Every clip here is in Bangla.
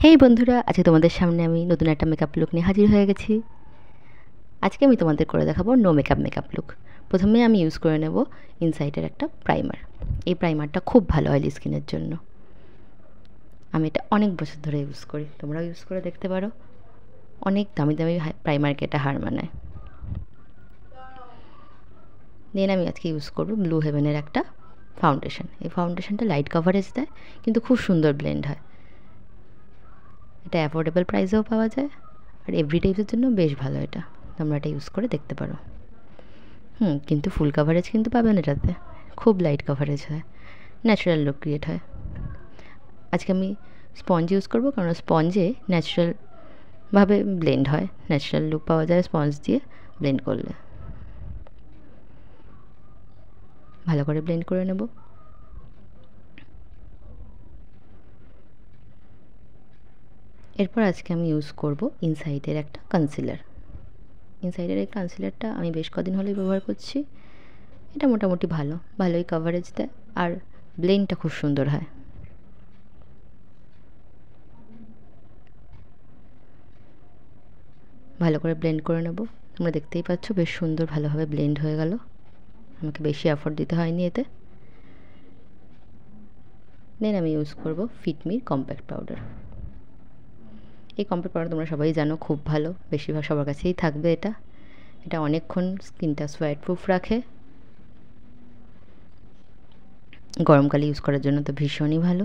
হেই বন্ধুরা, আজকে তোমাদের সামনে আমি নতুন একটা মেকআপ লুক নিয়ে হাজির হয়ে গেছি। আজকে আমি তোমাদের করে দেখাবো নো মেকআপ লুক। প্রথমে আমি ইউজ করে নেব ইনসাইটের একটা প্রাইমার। এই প্রাইমারটা খুব ভালো অয়েলি স্কিনের জন্য। আমি এটা অনেক বছর ধরে ইউজ করি, তোমরাও ইউজ করে দেখতে পারো। অনেক দামি দামি প্রাইমারকে এটা হার মানায়। দেন আমি আজকে ইউজ করবো ব্লু হেভেনের একটা ফাউন্ডেশন। এই ফাউন্ডেশনটা লাইট কভারেজ দেয়, কিন্তু খুব সুন্দর ব্লেন্ড হয়। এটা অ্যাফোর্ডেবল প্রাইসেও পাওয়া যায়, আর এভরিডে ইউজের জন্য বেশ ভালো এটা। তোমরা এটা ইউজ করে দেখতে পারো। কিন্তু ফুল কাভারেজ কিন্তু পাবেন এটাতে, খুব লাইট কাভারেজ হয়, ন্যাচারাল লুক ক্রিয়েট হয়। আজকে আমি স্পঞ্জ ইউজ করবো, কারণ স্পঞ্জে ন্যাচারালভাবে ব্লেন্ড হয়, ন্যাচারাল লুক পাওয়া যায় স্পঞ্জ দিয়ে ব্লেন্ড করলে। ভালো করে ব্লেন্ড করে নেব। এরপর আজকে আমি ইউজ করব ইনসাইটের একটা কনসিলার। ইনসাইডের এই কনসিলারটা আমি বেশ কদিন হলেই ব্যবহার করছি। এটা মোটামুটি ভালোই কভারেজ দেয়, আর ব্লেন্ডটা খুব সুন্দর হয়। ভালো করে ব্লেন্ড করে নেব। তোমরা দেখতেই পাচ্ছ বেশ সুন্দর ভালোভাবে ব্লেন্ড হয়ে গেল। আমাকে বেশি এফোর্ট দিতে হয়নি এতে। দেন আমি ইউজ করব ফিটমির কম্প্যাক্ট পাউডার। এই কম্প্যাক্ট পাউডার তোমরা সবাই জানো খুব ভালো, বেশিরভাগ সবার কাছেই থাকবে এটা। এটা অনেকক্ষণ স্কিনটা সোয়েট প্রুফ রাখে। গরমকালে ইউজ করার জন্য তো ভীষণই ভালো।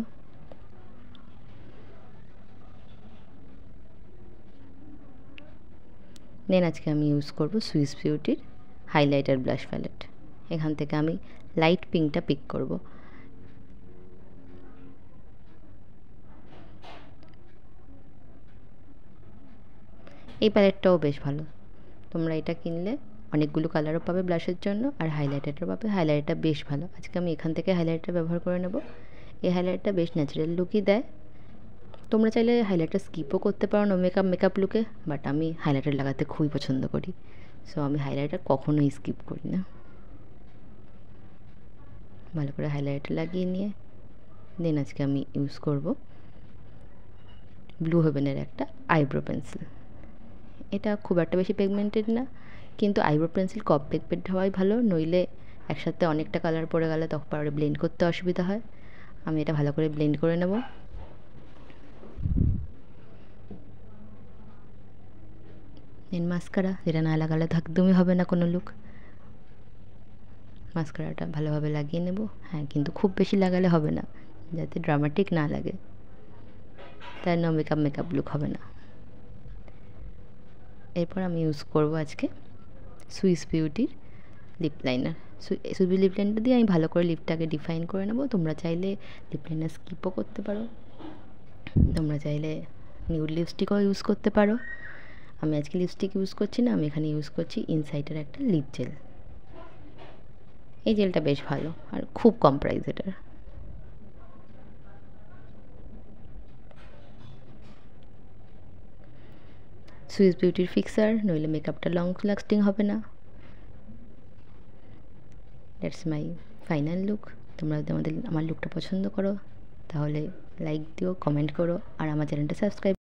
দেন আজকে আমি ইউজ করব সুইস বিউটির হাইলাইটার ব্লাশ প্যালেট। এখান থেকে আমি লাইট পিঙ্কটা পিক করব। এই প্যালেটটাও বেশ ভালো, তোমরা এটা কিনলে অনেকগুলো কালারও পাবে ব্লাশের জন্য, আর হাইলাইটারও পাবে। হাইলাইটারটা বেশ ভালো। আজকে আমি এখান থেকে হাইলাইটার ব্যবহার করে নেব। এই হাইলাইটারটা বেশ ন্যাচারাল লুকই দেয়। তোমরা চাইলে হাইলাইটার স্কিপও করতে পারো নো মেকআপ লুকে, বাট আমি হাইলাইটার লাগাতে খুবই পছন্দ করি, সো আমি হাইলাইটার কখনোই স্কিপ করি না। ভালো করে হাইলাইটার লাগিয়ে নিয়ে দেন আজকে আমি ইউজ করব ব্লু হেভেনের একটা আইব্রো পেন্সিল। এটা খুব একটা বেশি পিগমেন্টেড না, কিন্তু আইব্রো পেন্সিল কম পিগমেন্ট হওয়াই ভালো, নইলে একসাথে অনেকটা কালার পড়ে গেলে তখন পরে ব্লেন্ড করতে অসুবিধা হয়। আমি এটা ভালো করে ব্লেন্ড করে নেব। দেন মাস্কারা, যেটা না লাগালে একদমই হবে না কোনো লুক। মাস্কারাটা ভালোভাবে লাগিয়ে নেব। কিন্তু খুব বেশি লাগালে হবে না, যাতে ড্রামাটিক না লাগে, তাই নো মেকআপ লুক হবে না। এরপর আমি ইউজ করব আজকে সুইস বিউটির লিপ লাইনার। লিপ লাইনারটা দিয়ে আমি ভালো করে লিপটাকে ডিফাইন করে নেব। তোমরা চাইলে লিপ লাইনার স্কিপও করতে পারো, তোমরা চাইলে নিউড লিপস্টিকও ইউজ করতে পারো। আমি আজকে লিপস্টিক ইউজ করছি না, আমি এখানে ইউজ করছি ইনসাইটের একটা লিপ জেল। এই জেলটা বেশ ভালো, আর খুব কম প্রাইস এটার। সুইস বিউটির ফিক্সার, নইলে মেকআপটা লং লাস্টিং হবে না। That's my final look. তোমরা যদি আমার লুকটা পছন্দ করো তাহলে লাইক দিও, কমেন্ট করো, আর আমার চ্যানেলটা সাবস্ক্রাইব